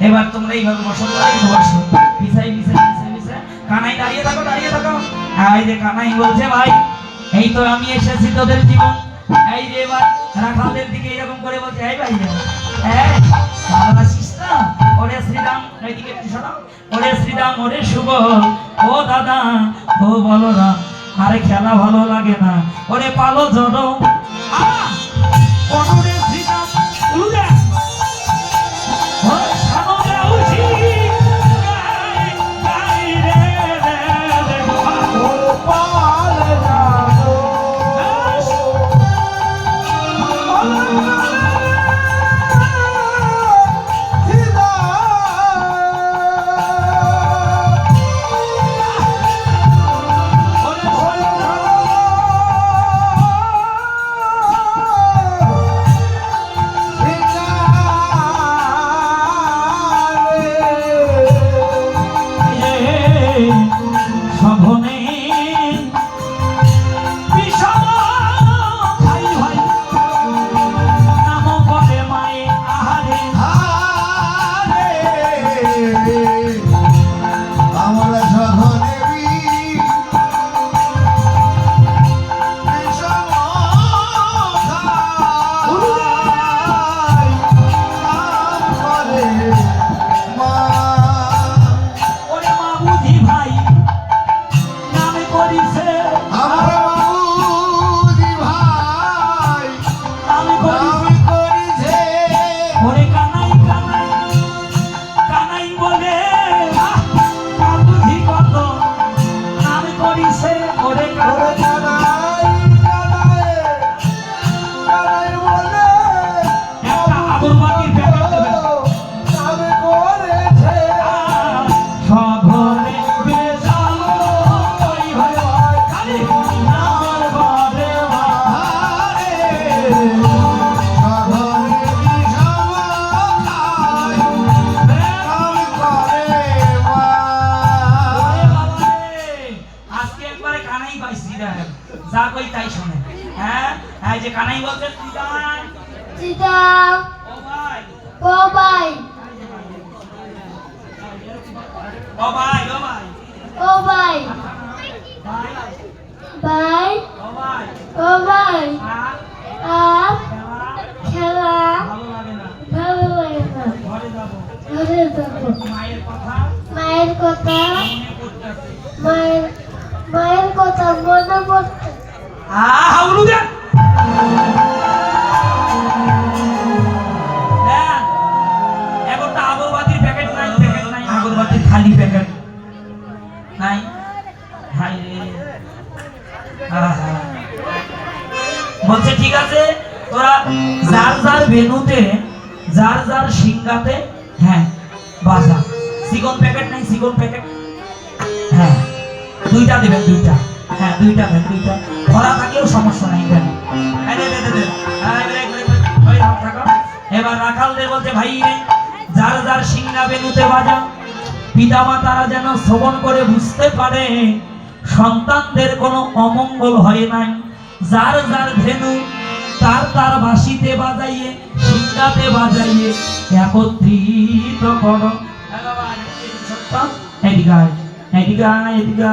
এবার তোমরা এইভাবে বসো, বসো, পিছাই পিছাই পিছাই পিছাই। কানাই দাঁড়িয়ে থাকো, দাঁড়িয়ে থাকো। এই যে কানাই বলছে, ভাই এই তো আমি এসেছি তোদের জীবন। এই যে এবার রাখালদের দিকে এরকম করে বলছে, এই ভাই এই ভালো আছিস না? ওরে শ্রীরাম, এইদিকে একটু শোনাও। ওরে শ্রীরাম, ওরে শুভ, ও দাদা, ও বলরাম, আরে খেলা ভালো লাগে না, ওরে পালো জড়ো। ওরে শ্রীরাম, উলুদা যা কই তাই শোনে। হ্যাঁ, এই যে কানাই বলছে, সীতা ও ভাই, ও ভাই, ও ভাই, ও ভাই, ও ভাই, ভাই, ও ভাই, ও ভাই, আর খেলা ভালো লাগে না, ভালো লাগে না, ঘরে যাবো, ঘরে যাবো, মায়ের কথা মায়ের কথা মনে পড়তেছে, মায়ের কথা মনে পড়তে। হাউলু দেন। এখন তো আগরবাতির প্যাকেট নাই, প্যাকেট নাই, আগরবাতির খালি প্যাকেট নাই। হাই রে, বলছে ঠিক আছে, তোরা যার যার বেনুতে, যার যার সিংহাতে, হ্যাঁ বাজা। সিগন প্যাকেট নাই, সিগন প্যাকেট, হ্যাঁ দুইটা দেবেন, দুইটা, হ্যাঁ দুইটা দেন, দুইটা ভরা থাকলেও সমস্যা নাই। দেন এবার রাখালদের বলছে, ভাই রে যার যার সিংহা বেনুতে বাজা, পিতা মাতারা যেন শ্রবণ করে বুঝতে পারে সন্তানদের কোনো অমঙ্গল হয় নাই। যার যার ধেনু তার তার বাঁশিতে বাজাইয়ে, সিংহাতে বাজাইয়ে একত্রিত করো। এদিকে এদিকে এদিকে